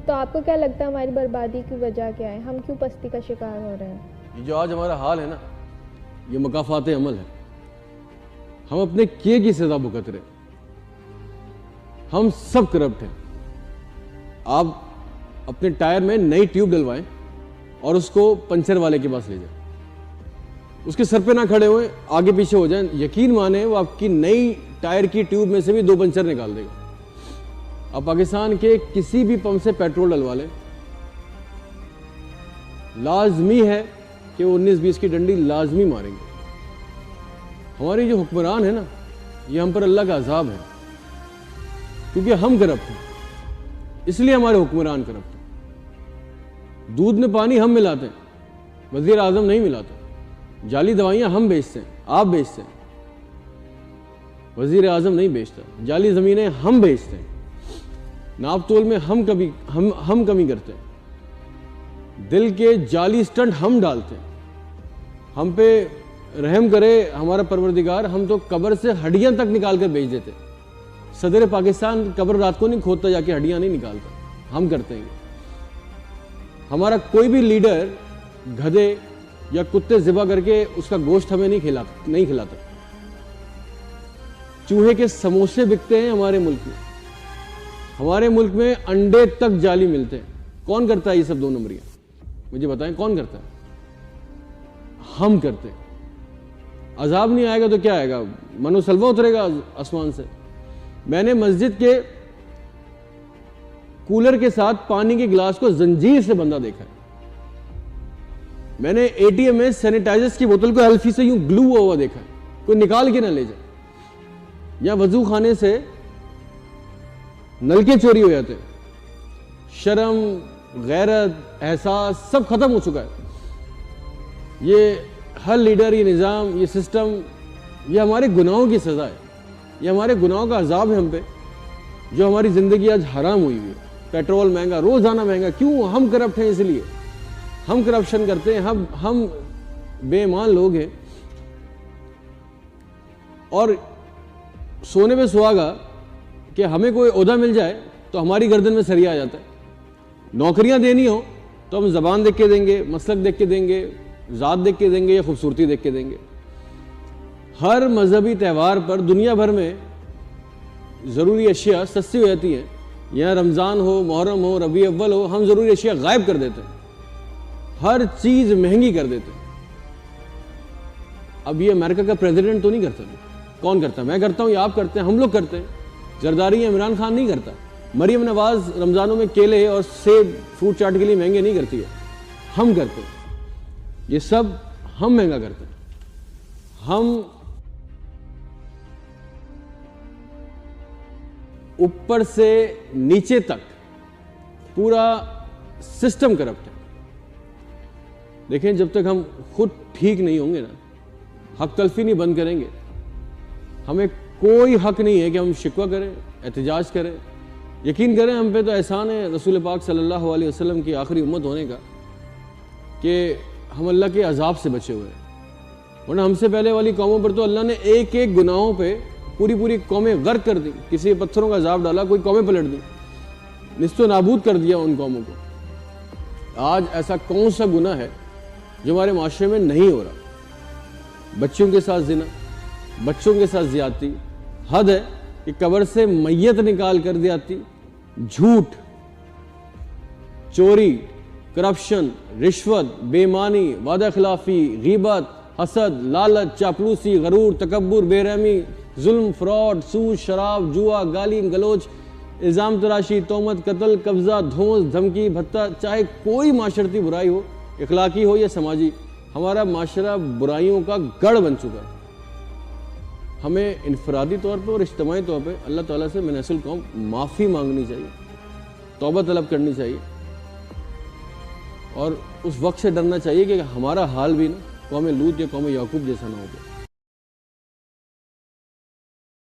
تو آپ کو کیا لگتا ہے ہماری بربادی کی وجہ کیا ہے؟ ہم کیوں پستی کا شکار ہو رہے ہیں؟ یہ جو آج ہمارا حال ہے نا، یہ مکافات عمل ہے. ہم اپنے کیے کی سزا بھگت رہے. ہم سب کرپٹ ہیں. آپ اپنے ٹائر میں نئی ٹیوب ڈلوائیں اور اس کو پنچر والے کے پاس لے جائیں. اس کے سر پہ نہ کھڑے ہوئے، آگے پیچھے ہو جائیں، یقین مانیں وہ آپ کی نئی ٹائر کی ٹیوب میں سے بھی 2 پنچر نکال دے گا. آپ پاکستان کے کسی بھی پمپ سے پیٹرول ڈلوا لیں، لازمی ہے کہ وہ 19-20 کی ڈنڈی لازمی ماریں گے. ہماری جو حکمران ہے نا، یہ ہم پر اللہ کا عذاب ہے، کیونکہ ہم کرپٹ ہیں، اس لیے ہمارے حکمران کرپٹ ہیں. دودھ میں پانی ہم ملاتے ہیں، وزیر اعظم نہیں ملاتے. جعلی دوائیاں ہم بیچتے ہیں، آپ بیچتے ہیں، وزیر اعظم نہیں بیچتا. جعلی زمینیں ہم بیچتے ہیں، ناپ تول میں ہم کمی کرتے ہیں. دل کے جعلی سٹنٹ ہم ڈالتے ہیں. ہم پہ رحم کرے ہمارا پروردگار، ہم تو قبر سے ہڈیاں تک نکال کر بیچ دیتے. صدر پاکستان قبر رات کو نہیں کھودتا جا کے ہڈیاں نہیں نکالتا، ہم کرتے ہیں. ہمارا کوئی بھی لیڈر گدھے یا کتے ذبح کر کے اس کا گوشت ہمیں نہیں کھلاتا. چوہے کے سموسے بکتے ہیں ہمارے ملک میں. ہمارے ملک میں انڈے تک جعلی ملتے ہیں. کون کرتا ہے یہ سب 2 نمبریاں؟ مجھے بتائیں کون کرتا ہے؟ ہم کرتے ہیں. عذاب نہیں آئے گا تو کیا آئے گا؟ منو سلوا اترے گا آسمان سے. میں نے مسجد کے کولر کے ساتھ پانی کے گلاس کو زنجیر سے بندہ دیکھا ہے. میں نے اے ٹی ایم میں سینیٹائزر کی بوتل کو ایلفی سے یوں گلو ہوا دیکھا ہے، کوئی نکال کے نہ لے جائے. یا وضو خانے سے نلکے چوری ہو جاتے. شرم، غیرت، احساس سب ختم ہو چکا ہے. یہ ہر لیڈر، یہ نظام، یہ سسٹم، یہ ہمارے گناہوں کی سزا ہے. یہ ہمارے گناہوں کا عذاب ہے ہم پہ، جو ہماری زندگی آج حرام ہوئی ہوئی ہے. پیٹرول مہنگا، روزانہ مہنگا. کیوں؟ ہم کرپٹ ہیں، اس لیے ہم کرپشن کرتے ہیں. ہم بے ایمان لوگ ہیں. اور سونے پہ سہاگا کہ ہمیں کوئی عہدہ مل جائے تو ہماری گردن میں سریا آ جاتا ہے. نوکریاں دینی ہو تو ہم زبان دیکھ کے دیں گے، مسلک دیکھ کے دیں گے، ذات دیکھ کے دیں گے یا خوبصورتی دیکھ کے دیں گے. ہر مذہبی تہوار پر دنیا بھر میں ضروری اشیاء سستی ہو جاتی ہیں. یہاں رمضان ہو، محرم ہو، ربیع اول ہو، ہم ضروری اشیاء غائب کر دیتے ہیں. ہر چیز مہنگی کر دیتے ہیں. اب یہ امریکہ کا پریزیڈنٹ تو نہیں کرتا. کون کرتا ہے؟ میں کرتا ہوں یا آپ کرتے ہیں؟ ہم لوگ کرتے ہیں. زرداری یا عمران خان نہیں کرتا. مریم نواز رمضانوں میں کیلے اور سیب فروٹ چاٹ کے لیے مہنگے نہیں کرتی ہے، ہم کرتے ہیں. یہ سب ہم مہنگا کرتے ہیں. ہم اوپر سے نیچے تک پورا سسٹم کرپٹ ہے. دیکھیں جب تک ہم خود ٹھیک نہیں ہوں گے نا، حق تلفی نہیں بند کریں گے، ہمیں کوئی حق نہیں ہے کہ ہم شکوہ کریں، احتجاج کریں. یقین کریں ہم پہ تو احسان ہے رسول پاک صلی اللہ علیہ وسلم کی آخری امت ہونے کا کہ ہم اللہ کے عذاب سے بچے ہوئے ہیں. ورنہ ہم سے پہلے والی قوموں پر تو اللہ نے ایک ایک گناہوں پہ پوری قومیں غرق کر دی. کسی پتھروں کا عذاب ڈالا، کوئی قومیں پلٹ دی، نست و نابود کر دیا ان قوموں کو. آج ایسا کون سا گناہ ہے جو ہمارے معاشرے میں نہیں ہو رہا؟ بچوں کے ساتھ زنا، بچوں کے ساتھ زیادتی. حد ہے کہ قبر سے میت نکال کر دیاتی، جھوٹ، چوری، کرپشن، رشوت، بے ایمانی، وعدہ خلافی، غیبت، حسد، لالچ، چاپلوسی، غرور، تکبر، بے رحمی، ظلم، فراڈ، سود، شراب، جوا، گالی گلوچ، الزام تراشی، تہمت، قتل، قبضہ، دھونس، دھمکی، بھتہ. چاہے کوئی معاشرتی برائی ہو، اخلاقی ہو یا سماجی، ہمارا معاشرہ برائیوں کا گڑھ بن چکا ہے. ہمیں انفرادی طور پہ اور اجتماعی طور پہ اللہ تعالیٰ سے من اصل قوم معافی مانگنی چاہیے، توبہ طلب کرنی چاہیے، اور اس وقت سے ڈرنا چاہیے کہ ہمارا حال بھی نا قوم لوط یا قوم یعقوب جیسا نہ ہو جائے.